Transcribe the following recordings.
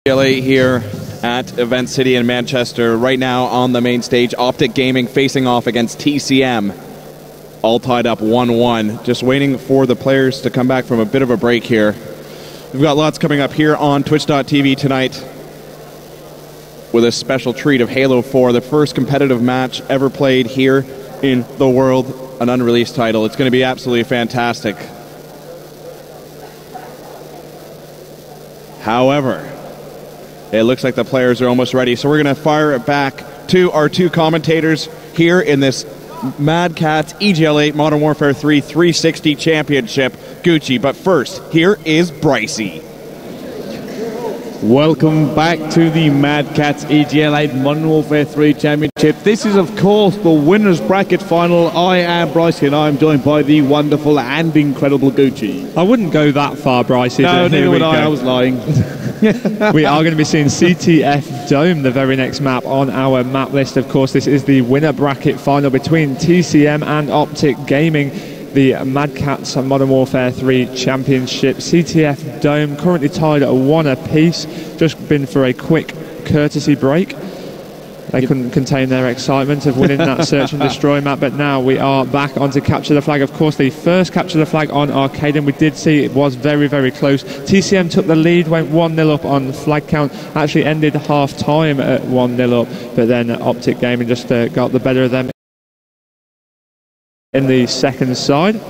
EGL here at Event City in Manchester. Right now on the main stage, OpTic Gaming facing off against TCM. All tied up 1-1. Just waiting for the players to come back from a bit of a break here. We've got lots coming up here on Twitch.tv tonight with a special treat of Halo 4, the first competitive match ever played here in the world, an unreleased title. It's going to be absolutely fantastic. However, it looks like the players are almost ready, so we're going to fire it back to our two commentators here in this Mad Catz EGL 8 Modern Warfare 3 360 Championship. Gucci, but first, here is Brycey. Welcome back to the Mad Catz EGL 8 Modern Warfare 3 Championship. This is, of course, the winner's bracket final. I am Brycey, and I am joined by the wonderful and incredible Gucci. I wouldn't go that far, Brycey. No, neither would I was lying. We are going to be seeing CTF Dome, the very next map on our map list. Of course, this is the winner bracket final between TCM and OpTic Gaming. The Mad Catz Modern Warfare 3 Championship. CTF Dome currently tied at 1 apiece. Just been for a quick courtesy break. They couldn't contain their excitement of winning that Search and Destroy map, but now we are back onto Capture the Flag. Of course, the first Capture the Flag on Arcade, and we did see it was very, very close. TCM took the lead, went 1-0 up on flag count, actually ended half-time at 1-0 up, but then OpTic Gaming just got the better of them in the second side.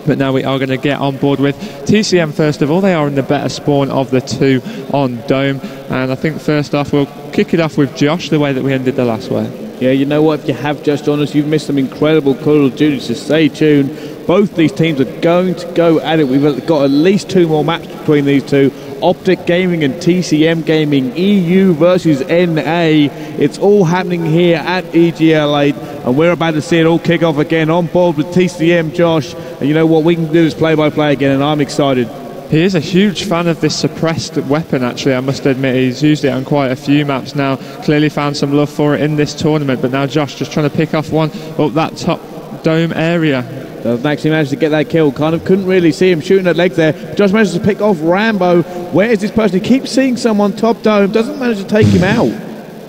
But now we are going to get on board with TCM first of all. They are in the better spawn of the two on Dome. And I think first off, we'll kick it off with Josh, the way that we ended the last way. Yeah, you know what? If you have just joined us, you've missed some incredible Call of Duty, so stay tuned. Both these teams are going to go at it. We've got at least 2 more matches between these two. OpTic Gaming and TCM Gaming, EU versus NA. It's all happening here at EGL 8, and we're about to see it all kick off again. On board with TCM, Josh, and you know what we can do is play-by-play again, and I'm excited. He is a huge fan of this suppressed weapon, actually, I must admit. He's used it on quite a few maps now. Clearly found some love for it in this tournament, but now Josh just trying to pick off one up that top Dome area. Doesn't actually manage to get that kill. Kind of couldn't really see him shooting at leg there. Josh manages to pick off Rambo. Where is this person? He keeps seeing someone top Dome. Doesn't manage to take him out.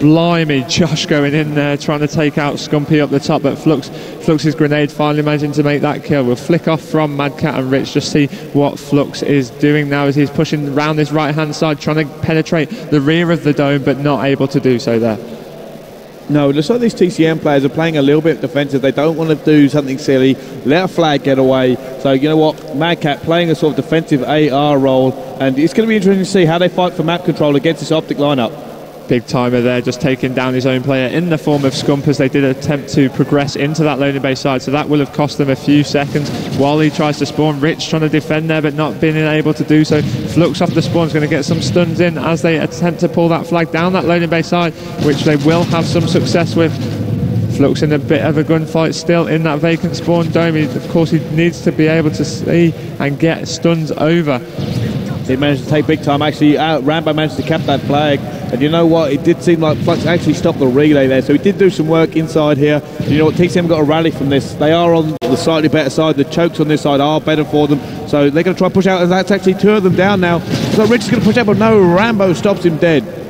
Blimey, Josh going in there trying to take out Scumpy up the top, but Flux's grenade finally managing to make that kill. We'll flick off from Mad Cat and Rich, just see what Flux is doing now as he's pushing around this right hand side, trying to penetrate the rear of the Dome, but not able to do so there. No, it looks like these TCM players are playing a little bit defensive. They don't want to do something silly, let a flag get away. So you know what, Mad Cat playing a sort of defensive AR role, and it's going to be interesting to see how they fight for map control against this OpTic lineup. Big timer there, just taking down his own player in the form of Scump as they did attempt to progress into that loading bay side, so that will have cost them a few seconds while he tries to spawn. Rich trying to defend there but not being able to do so. Flux off the spawn is going to get some stuns in as they attempt to pull that flag down that loading bay side, which they will have some success with. Flux in a bit of a gunfight still in that vacant spawn Dome. Of course he needs to be able to see and get stuns over. He managed to take big time. Actually, Rambo managed to cap that flag. And you know what? It did seem like Flux actually stopped the relay there. So he did do some work inside here. And you know what? TCM got a rally from this. They are on the slightly better side. The chokes on this side are better for them. So they're going to try and push out. And that's actually 2 of them down now. So Rich is going to push out, but no, Rambo stops him dead.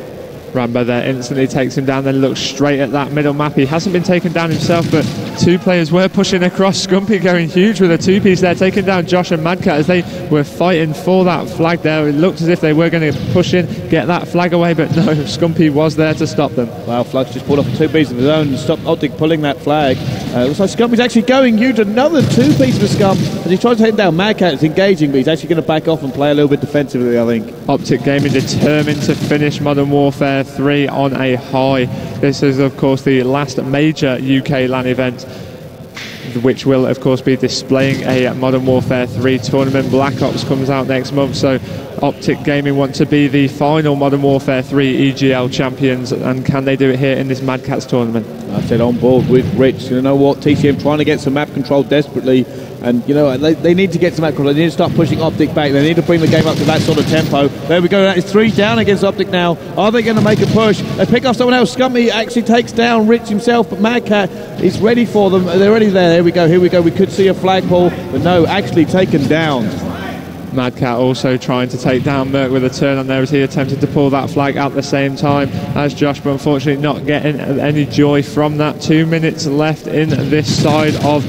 Rambo there instantly takes him down, then looks straight at that middle map. He hasn't been taken down himself, but 2 players were pushing across. Scumpy going huge with a 2-piece there, taking down Josh and Mad Cat as they were fighting for that flag there. It looked as if they were going to push in, get that flag away, but no, Scumpy was there to stop them. Wow, Flux just pulled off a 2-piece of his own and stopped OpTic pulling that flag. Looks like Scumpy's actually going huge, another 2-piece for Scump. As he tries to take down Mad Cat, it's engaging, but he's actually going to back off and play a little bit defensively, I think. OpTic Gaming determined to finish Modern Warfare 3 on a high. This is of course the last major UK LAN event, which will of course be displaying a Modern Warfare 3 tournament. Black Ops comes out next month, so OpTic Gaming want to be the final Modern Warfare 3 EGL champions, and can they do it here in this Mad Catz tournament? I said on board with Rich. You know what, TCM trying to get some map control desperately, and you know they need to get some map control. They need to start pushing OpTic back. They need to bring the game up to that sort of tempo. There we go, that is 3 down against OpTic now. Are they going to make a push? They pick off someone else. Scummy actually takes down Rich himself, but Mad Cat is ready for them. They're already there. There we go, here we go. We could see a flagpole, but no, actually taken down. Mad Cat also trying to take down Merc with a turn on there as he attempted to pull that flag at the same time as Josh, but unfortunately not getting any joy from that. 2 minutes left in this side of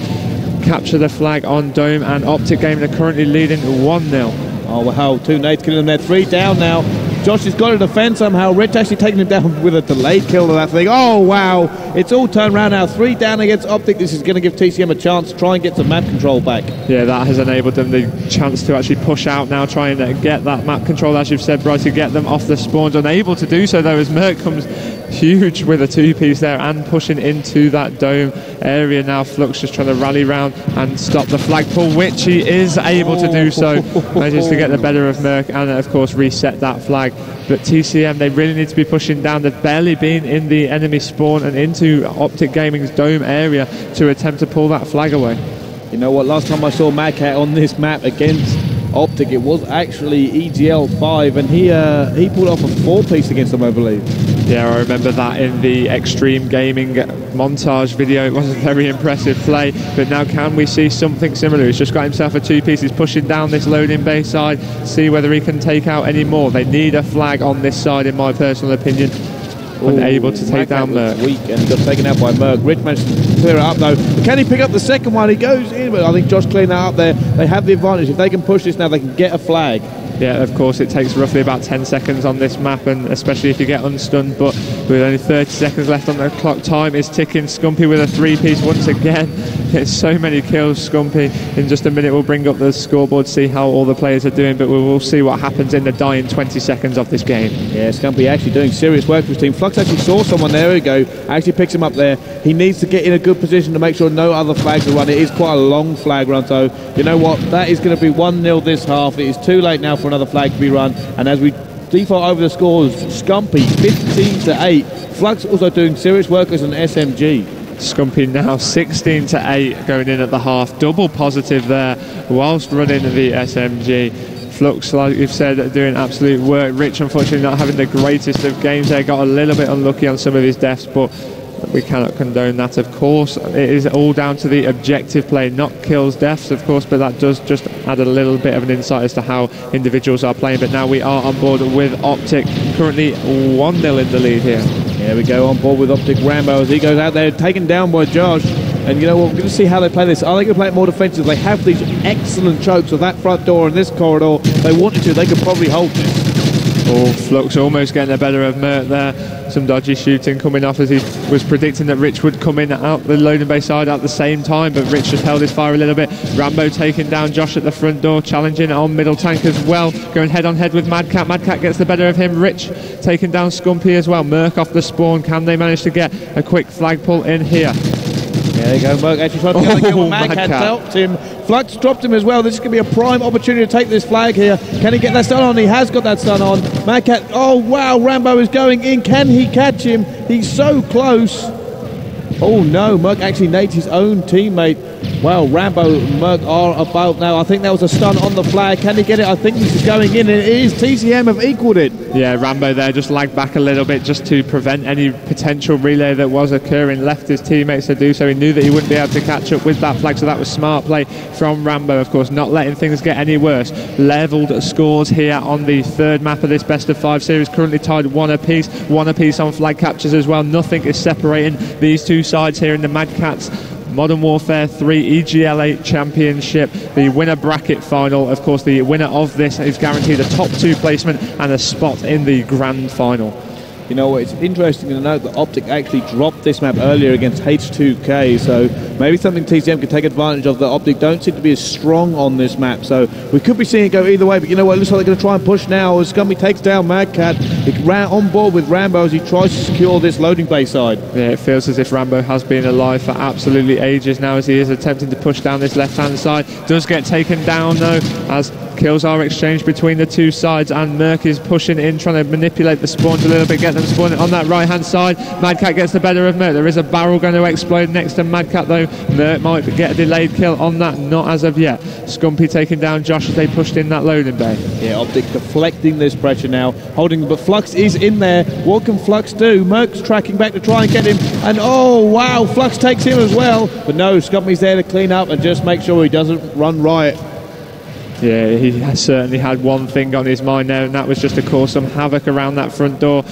Capture the Flag on Dome, and OpTic Gaming are currently leading 1-0. Oh, wow, 2 nades killing them there. 3 down now. Josh has got to defend somehow. Rich actually taking him down with a delayed kill to that thing. Oh, wow. It's all turned around now. 3 down against OpTic. This is going to give TCM a chance to try and get some map control back. Yeah, that has enabled them the chance to actually push out now, trying to get that map control, as you've said, Bryce, to get them off the spawns. Unable to do so, though, as Merc comes huge with a 2-piece there and pushing into that dome area now. Flux just trying to rally round and stop the flag pull, which he is able to do so. Manages to get the better of Merc and, of course, reset that flag. But TCM, they really need to be pushing down. They've barely been in the enemy spawn and into OpTic Gaming's dome area to attempt to pull that flag away. You know what, last time I saw Mad Cat on this map against OpTic, it was actually EGL 5, and he pulled off a 4-piece against them, I believe. Yeah, I remember that in the Extreme Gaming montage video. It was a very impressive play, but now can we see something similar? He's just got himself a 2-piece. He's pushing down this loading bay side, see whether he can take out any more. They need a flag on this side, in my personal opinion. Unable to take down Merc. Weak and got taken out by Merc. Rich managed to clear it up though. But can he pick up the second one? He goes in, but I think Josh cleaned that up there. They have the advantage. If they can push this now, they can get a flag. Yeah, of course, it takes roughly about 10 seconds on this map, and especially if you get unstunned, but with only 30 seconds left on the clock, time is ticking. Scumpy with a 3-piece once again. Gets so many kills, Scumpy. In just a minute, we'll bring up the scoreboard, see how all the players are doing, but we will see what happens in the dying 20 seconds of this game. Yeah, Scumpy actually doing serious work for his team. Flux actually saw someone, there we go, actually picks him up there. He needs to get in a good position to make sure no other flags are run. It is quite a long flag run, so you know what, that is going to be 1-0 this half. It is too late now for another flag to be run, and as we default over the scores, Scumpy 15-8. Flux also doing serious work as an SMG. Scumpy now 16-8 going in at the half, double positive there whilst running the SMG. Flux, like you've said, doing absolute work. Rich, unfortunately, not having the greatest of games there, got a little bit unlucky on some of his deaths, but we cannot condone that, of course. It is all down to the objective play, not kills, deaths, of course, but that does just add a little bit of an insight as to how individuals are playing. But now we are on board with OpTic, currently 1-0 in the lead here. Here we go, on board with OpTic Rambo as he goes out there, taken down by Josh. And you know what, we're going to see how they play this. Are they going to play it more defensive? They have these excellent chokes of that front door and this corridor. If they wanted to, they could probably hold this. Oh, Flux almost getting the better of Mert there. Some dodgy shooting coming off as he was predicting that Rich would come in out the loading bay side at the same time, but Rich just held his fire a little bit. Rambo taking down Josh at the front door, challenging on middle tank as well, going head on head with Mad Cat. Mad Cat gets the better of him. Rich taking down Scumpy as well. Merc off the spawn. Can they manage to get a quick flag pull in here? There you go, Merc actually trying to kill him. Mad Cat helped him. Flux dropped him as well. This is going to be a prime opportunity to take this flag here. Can he get that stun on? He has got that stun on. Mad Cat, oh wow, Rambo is going in. Can he catch him? He's so close. Oh no, Merc actually nades his own teammate. Well, Rambo and Merc are about now. I think that was a stun on the flag. Can he get it? I think this is going in, and it is. TCM have equalled it. Yeah, Rambo there just lagged back a little bit just to prevent any potential relay that was occurring. Left his teammates to do so. He knew that he wouldn't be able to catch up with that flag, so that was smart play from Rambo, of course, not letting things get any worse. Levelled scores here on the third map of this best of 5 series, currently tied 1 apiece on flag captures as well. Nothing is separating these two sides here in the Mad Cats Modern Warfare 3 EGL 8 Championship, the winner bracket final. Of course, the winner of this is guaranteed a top 2 placement and a spot in the grand final. You know, it's interesting to note that OpTic actually dropped this map earlier against H2K, so maybe something TCM can take advantage of. That OpTic don't seem to be as strong on this map, so we could be seeing it go either way. But you know what, it looks like they're going to try and push now as Scumpy takes down Mad Cat. He ran on board with Rambo as he tries to secure this loading bay side. Yeah, it feels as if Rambo has been alive for absolutely ages now as he is attempting to push down this left-hand side. Does get taken down though as kills are exchanged between the two sides, and Merc is pushing in, trying to manipulate the spawns a little bit, get them spawning on that right hand side. Mad Cat gets the better of Merc. There is a barrel going to explode next to Mad Cat though. Merc might get a delayed kill on that, not as of yet. Scumpy taking down Josh as they pushed in that loading bay. Yeah, OpTic deflecting this pressure now, holding, but Flux is in there. What can Flux do? Merc's tracking back to try and get him, and oh wow, Flux takes him as well, but no, Scumpy's there to clean up and just make sure he doesn't run riot. Yeah, he certainly had one thing on his mind there, and that was just to cause some havoc around that front door.